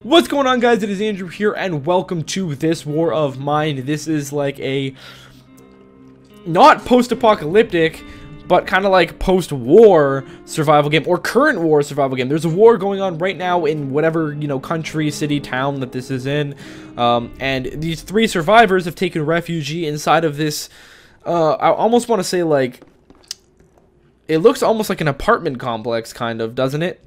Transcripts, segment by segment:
What's going on, guys? It is Andrew here, and welcome to this War of Mine. This is like a not post-apocalyptic, but kind of like post-war survival game, or current war survival game. There's a war going on right now in whatever, country, city, town that this is in, and these three survivors have taken refuge inside of this, I almost want to say, like, it looks almost like an apartment complex, kind of, doesn't it?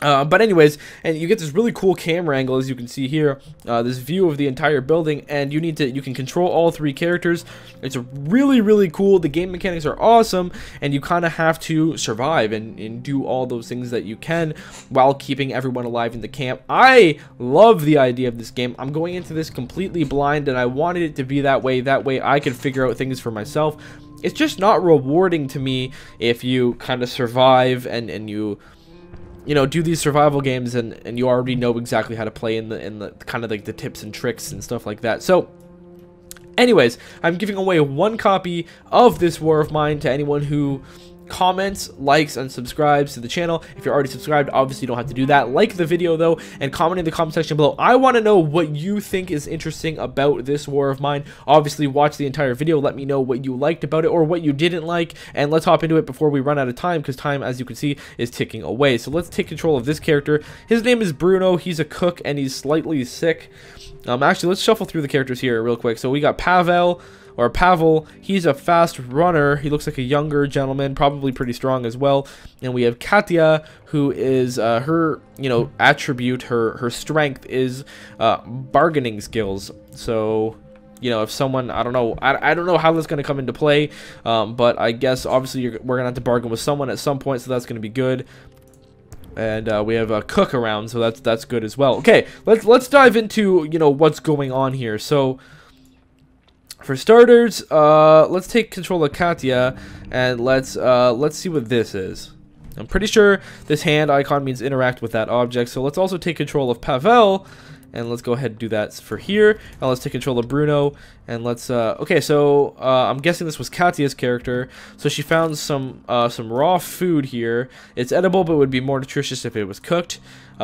But anyways, and you get this really cool camera angle, as you can see here, this view of the entire building, and you can control all three characters. It's really cool. The game mechanics are awesome, and you kind of have to survive and do all those things that you can while keeping everyone alive in the camp. I love the idea of this game. I'm going into this completely blind, and I wanted it to be that way. That way I could figure out things for myself. It's just not rewarding to me if you kind of survive and you do these survival games and you already know exactly how to play in the kind of like the tips and tricks and stuff like that. So anyways, I'm giving away one copy of this War of Mine to anyone who comments, likes, and subscribes to the channel. If you're already subscribed, obviously you don't have to do that. Like the video though, and comment in the comment section below. I want to know what you think is interesting about this War of Mine. Obviously watch the entire video, let me know what you liked about it or what you didn't like, and let's hop into it before we run out of time, because time, as you can see, is ticking away. So let's take control of this character. His name is Bruno. He's a cook and he's slightly sick. Actually, let's shuffle through the characters here real quick. So we got Pavel, he's a fast runner. He looks like a younger gentleman, probably pretty strong as well. And we have Katya, who is her, attribute, her strength is bargaining skills. So, if someone, I don't know how that's going to come into play, but I guess obviously we're going to have to bargain with someone at some point, so that's going to be good. And we have a cook around, so that's good as well. Okay, let's dive into what's going on here. So for starters, let's take control of Katya, and let's see what this is. I'm pretty sure this hand icon means interact with that object, so let's also take control of Pavel, and let's go ahead and do that for here. And let's take control of Bruno, and let's okay, so I'm guessing this was Katya's character. So she found some raw food here. It's edible, but would be more nutritious if it was cooked.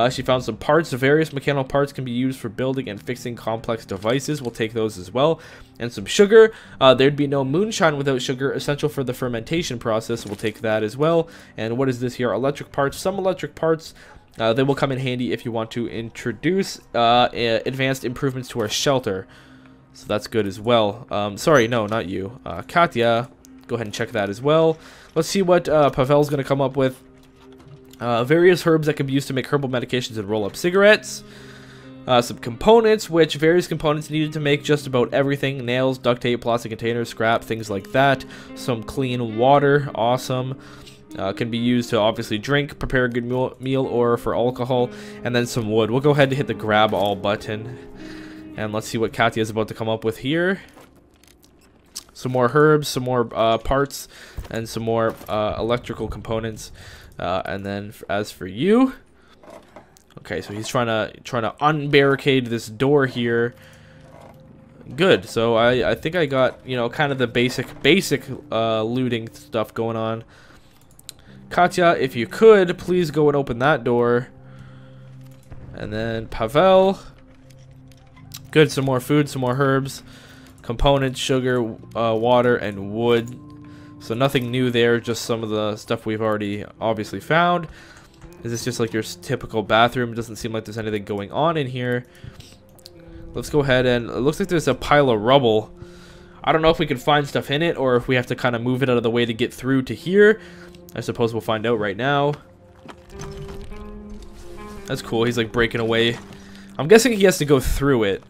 She found some parts. Various mechanical parts can be used for building and fixing complex devices. We'll take those as well. And some sugar. There'd be no moonshine without sugar, essential for the fermentation process. We'll take that as well. And what is this here? Electric parts. Some electric parts. They will come in handy if you want to introduce advanced improvements to our shelter. So that's good as well. Sorry, no, not you. Katya, go ahead and check that as well. Let's see what Pavel's going to come up with. Various herbs that can be used to make herbal medications and roll up cigarettes. Some components, which various components needed to make just about everything. Nails, duct tape, plastic containers, scrap, things like that. Some clean water, awesome. Can be used to obviously drink, prepare a good meal, or for alcohol. And then some wood. We'll go ahead and hit the grab all button. And let's see what Katya is about to come up with here. Some more herbs, some more parts, and some more electrical components. And then as for you, okay, so he's trying to unbarricade this door here. Good. So I think I got kind of the basic looting stuff going on. Katya, if you could, please go and open that door. And then Pavel. Good, some more food, some more herbs, components, sugar, water, and wood. So nothing new there, just some of the stuff we've already obviously found. Is this just like your typical bathroom? It doesn't seem like there's anything going on in here. Let's go ahead, and it looks like there's a pile of rubble. I don't know if we can find stuff in it, or if we have to kind of move it out of the way to get through to here. I suppose we'll find out right now. That's cool. He's like breaking away. I'm guessing he has to go through it.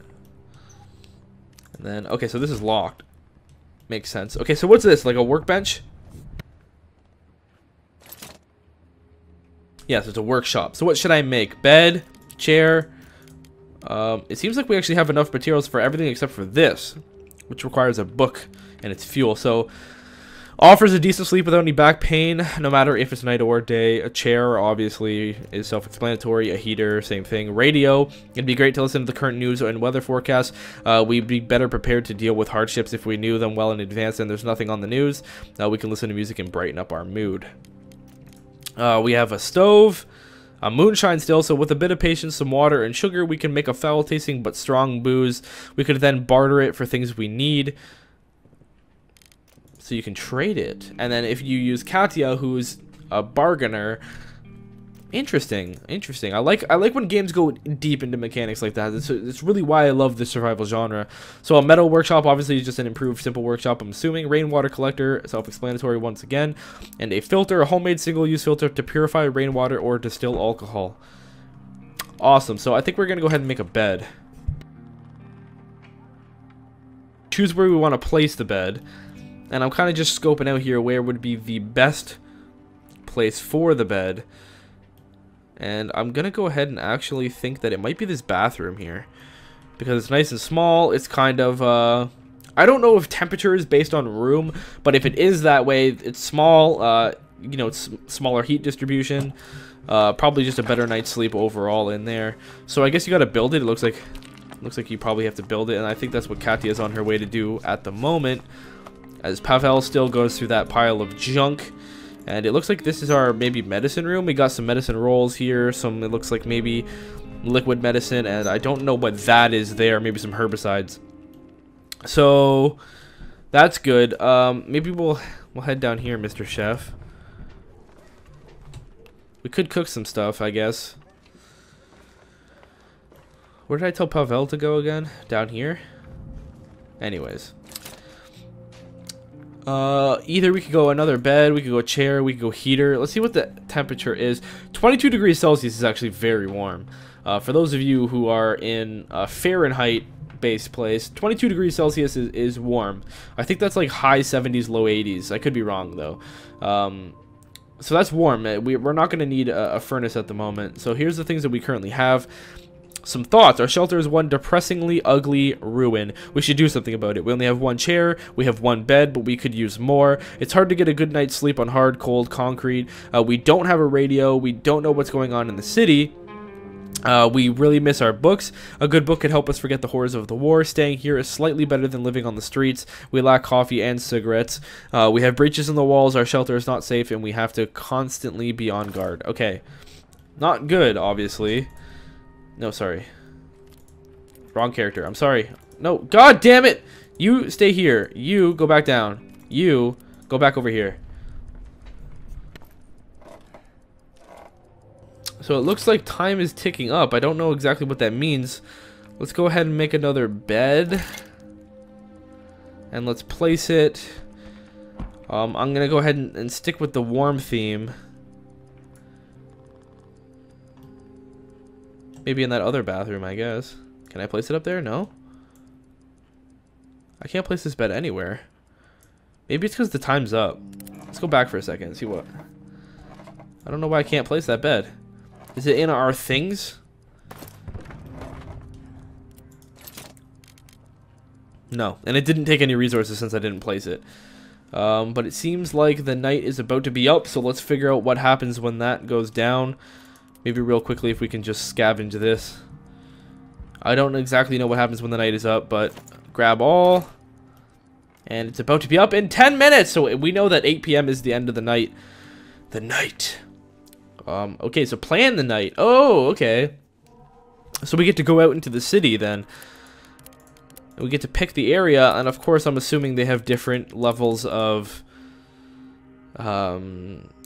And then, okay, so this is locked. Makes sense. Okay, so what's this? Like a workbench? Yes, it's a workshop. So what should I make? Bed, chair. It seems like we actually have enough materials for everything except for this, which requires a book and it's fuel. So offers a decent sleep without any back pain, no matter if it's night or day. A chair, obviously, is self-explanatory. A heater, same thing. Radio, it'd be great to listen to the current news and weather forecasts. We'd be better prepared to deal with hardships if we knew them well in advance and there's nothing on the news. We can listen to music and brighten up our mood. We have a stove. Moonshine still, so with a bit of patience, some water, and sugar, we can make a foul-tasting but strong booze. We could then barter it for things we need. So you can trade it. And then if you use Katya, who's a bargainer... Interesting. I like when games go deep into mechanics like that. It's really why I love the survival genre. So a metal workshop obviously is just an improved simple workshop, I'm assuming. Rainwater collector, self-explanatory once again. And a filter, a homemade single-use filter to purify rainwater or distill alcohol. Awesome. So I think we're going to go ahead and make a bed. Choose where we want to place the bed. And I'm kind of just scoping out here where would be the best place for the bed. And I'm going to go ahead and actually think that it might be this bathroom here. Because it's nice and small. It's kind of, I don't know if temperature is based on room. But if it is that way, it's small. You know, it's smaller heat distribution. Probably just a better night's sleep overall in there. So I guess you got to build it. It looks like you probably have to build it. And I think that's what Katya is on her way to do at the moment. As Pavel still goes through that pile of junk. And it looks like this is our maybe medicine room. We got some medicine rolls here. It looks like maybe liquid medicine. And I don't know what that is there. Maybe some herbicides. So that's good. Maybe we'll head down here, Mr. Chef. We could cook some stuff, I guess. Where did I tell Pavel to go again? Down here? Anyways. Either we could go another bed, we could go chair, we could go heater. Let's see what the temperature is. 22 degrees Celsius is actually very warm. For those of you who are in a Fahrenheit-based place, 22 degrees Celsius is warm. I think that's like high 70s, low 80s. I could be wrong, though. So that's warm. We're not going to need a furnace at the moment. So here's the things that we currently have. Some thoughts. Our shelter is one depressingly ugly ruin. We should do something about it. We only have one chair. We have one bed, but we could use more. It's hard to get a good night's sleep on hard, cold concrete. We don't have a radio. We don't know what's going on in the city. We really miss our books. A good book could help us forget the horrors of the war. Staying here is slightly better than living on the streets. We lack coffee and cigarettes. We have breaches in the walls. Our shelter is not safe, and we have to constantly be on guard. Okay. Not good, obviously. No, sorry. Wrong character. I'm sorry. No. God damn it! You stay here. You go back down. You go back over here. So it looks like time is ticking up. I don't know exactly what that means. Let's go ahead and make another bed. And let's place it. I'm going to go ahead and stick with the warm theme. Maybe in that other bathroom, I guess. Can I place it up there? No? I can't place this bed anywhere. Maybe it's because the time's up. Let's go back for a second and see what... I don't know why I can't place that bed. Is it in our things? No. And it didn't take any resources since I didn't place it. But it seems like the night is about to be up, so let's figure out what happens when that goes down. Maybe real quickly if we can just scavenge this. I don't exactly know what happens when the night is up, but grab all. And it's about to be up in 10 minutes! So we know that 8 p.m. is the end of the night. The night. Okay, so plan the night. Oh, okay. So we get to go out into the city then. And we get to pick the area, and of course I'm assuming they have different levels of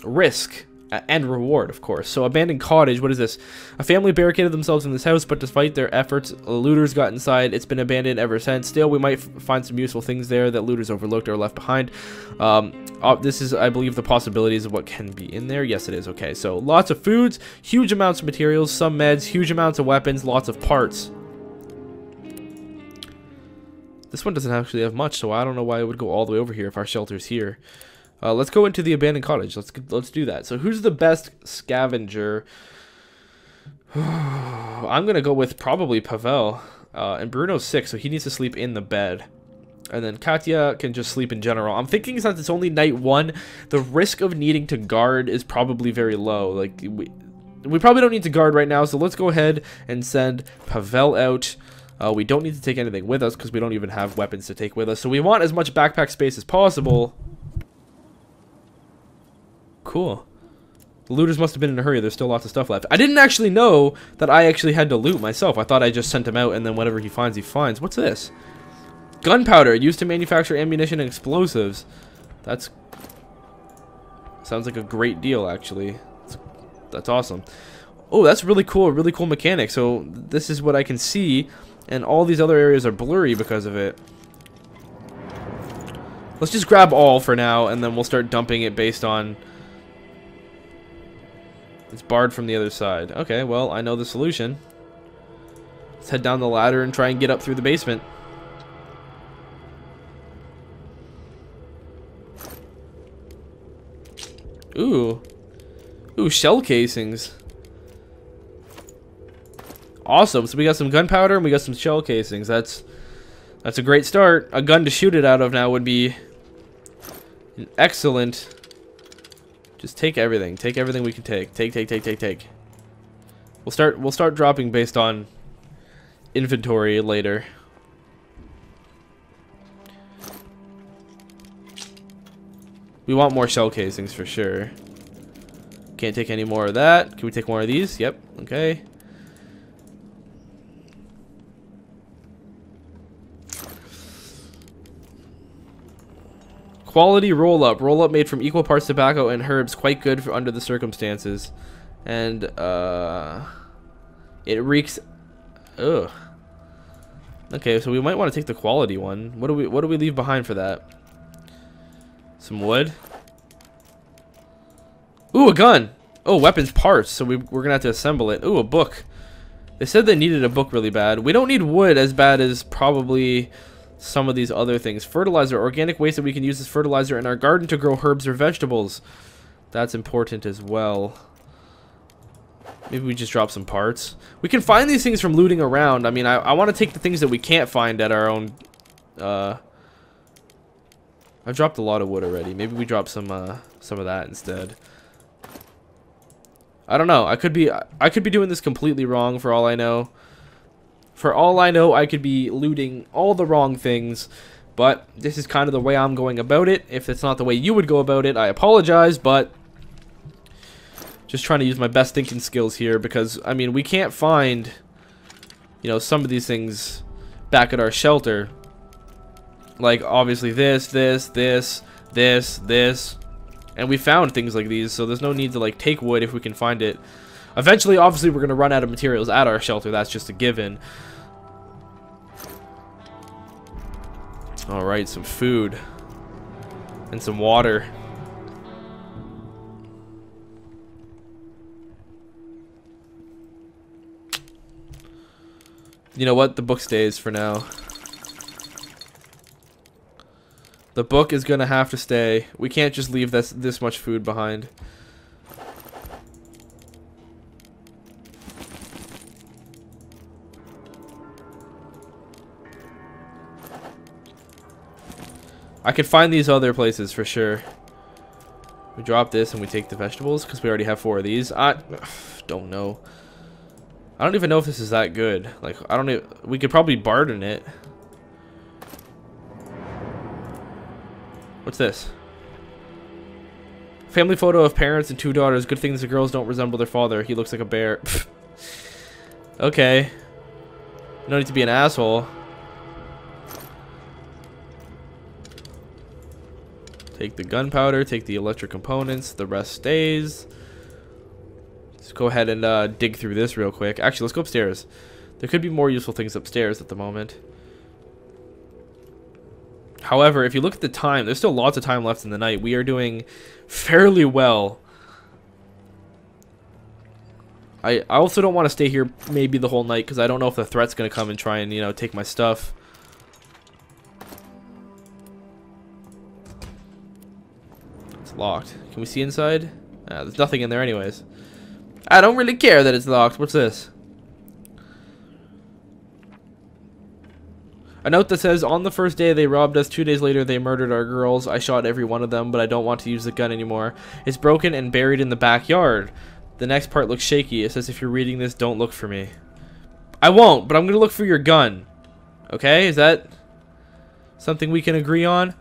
risk and reward, of course. So abandoned cottage, what is this? A family barricaded themselves in this house, but despite their efforts, looters got inside. It's been abandoned ever since. Still, we might find some useful things there that looters overlooked or left behind. This is, I believe, the possibilities of what can be in there. Yes, it is. Okay, so lots of foods, huge amounts of materials, some meds, huge amounts of weapons, lots of parts. This one doesn't actually have much, so I don't know why it would go all the way over here if our shelter's here. Let's go into the abandoned cottage. Let's do that. So who's the best scavenger? I'm gonna go with probably Pavel. And Bruno's sick, so he needs to sleep in the bed. And then Katya can just sleep in general. I'm thinking since it's only night 1, the risk of needing to guard is probably very low. Like we probably don't need to guard right now, so let's go ahead and send Pavel out. We don't need to take anything with us because we don't even have weapons to take with us. So we want as much backpack space as possible. Cool. The looters must have been in a hurry. There's still lots of stuff left. I didn't actually know that I actually had to loot myself. I thought I just sent him out, and then whatever he finds, he finds. What's this? Gunpowder used to manufacture ammunition and explosives. That's... sounds like a great deal, actually. That's awesome. Oh, that's really cool mechanic. So this is what I can see, and all these other areas are blurry because of it. Let's just grab all for now, and then we'll start dumping it based on... It's barred from the other side. Okay, well, I know the solution. Let's head down the ladder and try and get up through the basement. Ooh. Ooh, shell casings. Awesome. So we got some gunpowder and we got some shell casings. That's a great start. A gun to shoot it out of now would be an excellent. Just take everything. Take everything we can take. Take. We'll start dropping based on inventory later. We want more shell casings for sure. Can't take any more of that. Can we take more of these? Yep. Okay. Quality roll-up. Roll-up made from equal parts tobacco and herbs. Quite good for under the circumstances. And, it reeks... Ugh. Okay, so we might want to take the quality one. What do we leave behind for that? Some wood. Ooh, a gun. Oh, weapons parts. So we're going to have to assemble it. Ooh, a book. They said they needed a book really bad. We don't need wood as bad as probably some of these other things. Fertilizer. Organic waste that we can use as fertilizer in our garden to grow herbs or vegetables. That's important as well. Maybe we just drop some parts. We can find these things from looting around. I mean, I want to take the things that we can't find at our own... I've dropped a lot of wood already. Maybe we drop some of that instead. I don't know. I could be doing this completely wrong for all I know. For all I know, I could be looting all the wrong things, but this is kind of the way I'm going about it. If it's not the way you would go about it, I apologize, but just trying to use my best thinking skills here because, I mean, we can't find, you know, some of these things back at our shelter. Like, obviously this, and we found things like these, so there's no need to, like, take wood if we can find it. Eventually, obviously, we're going to run out of materials at our shelter. That's just a given. Alright, some food. And some water. You know what? The book stays for now. The book is gonna have to stay. We can't just leave this much food behind. I could find these other places for sure. We drop this and we take the vegetables because we already have 4 of these. I don't know. I don't even know if this is that good. Like, I don't even, we could probably barter it. What's this? Family photo of parents and 2 daughters. Good things the girls don't resemble their father. He looks like a bear. Okay. No need to be an asshole. Take the gunpowder. Take the electric components. The rest stays. Let's go ahead and dig through this real quick. Actually, let's go upstairs. There could be more useful things upstairs at the moment. However, if you look at the time, there's still lots of time left in the night. We are doing fairly well. I also don't want to stay here maybe the whole night because I don't know if the threat's going to come and try and, you know, take my stuff. It's locked. Can we see inside? There's nothing in there anyways. I don't really care that it's locked. What's this? A note that says, on the first day they robbed us, 2 days later they murdered our girls. I shot every one of them, but I don't want to use the gun anymore. It's broken and buried in the backyard. The next part looks shaky. It says, if you're reading this, don't look for me. I won't, but I'm going to look for your gun. Okay, is that something we can agree on?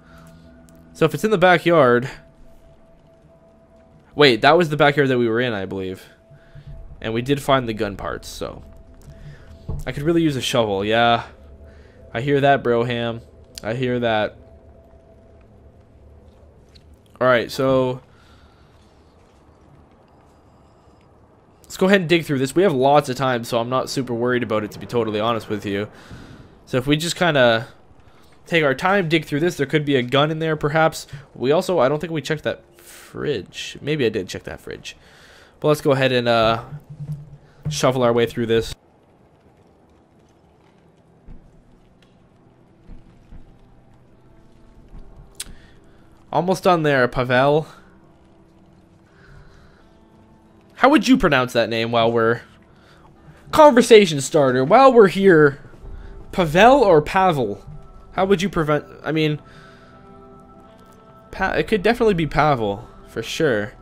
So if it's in the backyard, Wait, that was the backyard that we were in, I believe. And we did find the gun parts, so. I could really use a shovel, yeah. I hear that, Broham. I hear that. Alright, so. Let's go ahead and dig through this. We have lots of time, so I'm not super worried about it, to be totally honest with you. So if we just kind of take our time, dig through this, there could be a gun in there, perhaps. We also, I don't think we checked that fridge. Maybe I did check that fridge. But let's go ahead and shovel our way through this. Almost done there, Pavel. How would you pronounce that name while we're... Conversation starter. While we're here, Pavel or Pavel? How would you prevent... I mean... it could definitely be Pavel, for sure.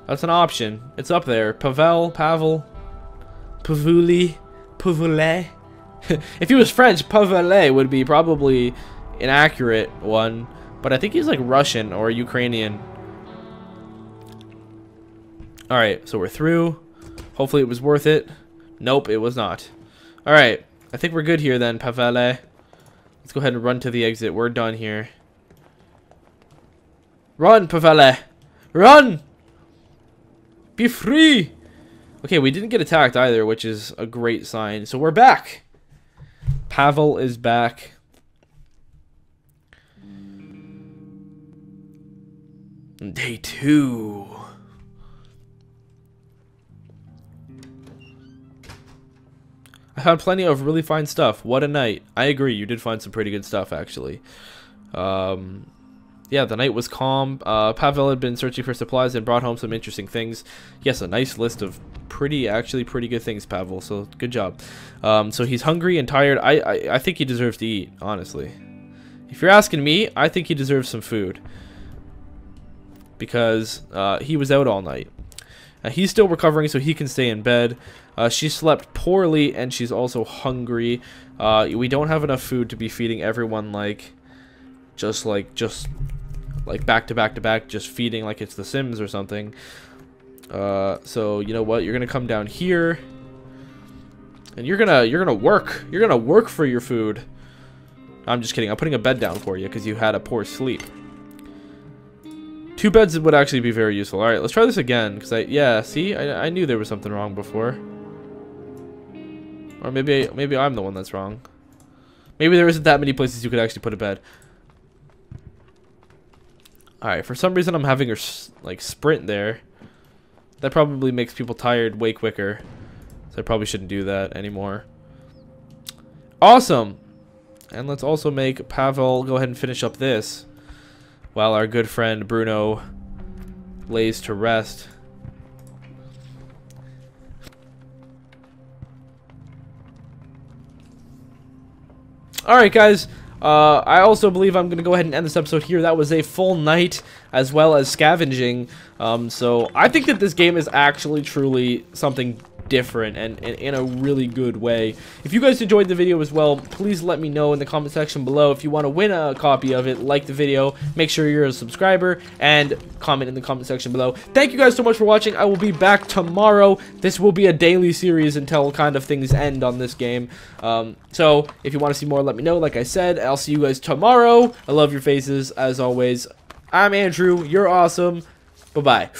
That's an option. It's up there. Pavel, Pavel, Pavuli, Pavule. If he was French, Pavele would be probably an accurate one. But I think he's like Russian or Ukrainian. Alright, so we're through. Hopefully it was worth it. Nope, it was not. Alright, I think we're good here then, Pavele. Let's go ahead and run to the exit. We're done here. Run, Pavele! Run! Be free! Okay, we didn't get attacked either, which is a great sign. So we're back! Pavel is back. Day 2. I found plenty of really fine stuff. What a night. I agree, you did find some pretty good stuff, actually. Yeah, the night was calm. Pavel had been searching for supplies and brought home some interesting things. Yes, a nice list of actually pretty good things, Pavel, so good job. So he's hungry and tired. I think he deserves to eat, honestly. If you're asking me, I think he deserves some food. Because he was out all night. He's still recovering, so he can stay in bed. She slept poorly, and she's also hungry. We don't have enough food to be feeding everyone just back to back to back, just feeding like it's The Sims or something. So you know what? You're gonna come down here, and you're gonna work. You're gonna work for your food. I'm just kidding. I'm putting a bed down for you because you had a poor sleep. 2 beds would actually be very useful. Alright, let's try this again. Because see? I knew there was something wrong before. Or maybe I'm the one that's wrong. Maybe there isn't that many places you could actually put a bed. Alright, for some reason I'm having her, sprint there. That probably makes people tired way quicker. So I probably shouldn't do that anymore. Awesome! And let's also make Pavel go ahead and finish up this. While our good friend Bruno lays to rest. Alright guys, I also believe I'm going to go ahead and end this episode here. That was a full night as well as scavenging. So I think that this game is actually truly something different and in a really good way. If you guys enjoyed the video as well, please let me know in the comment section below. If you want to win a copy of it, like the video, make sure you're a subscriber, and comment in the comment section below. Thank you guys so much for watching. I will be back tomorrow. This will be a daily series until kind of things end on this game. So if you want to see more, let me know. Like I said, I'll see you guys tomorrow. I love your faces as always. I'm Andrew. You're awesome. Bye-bye.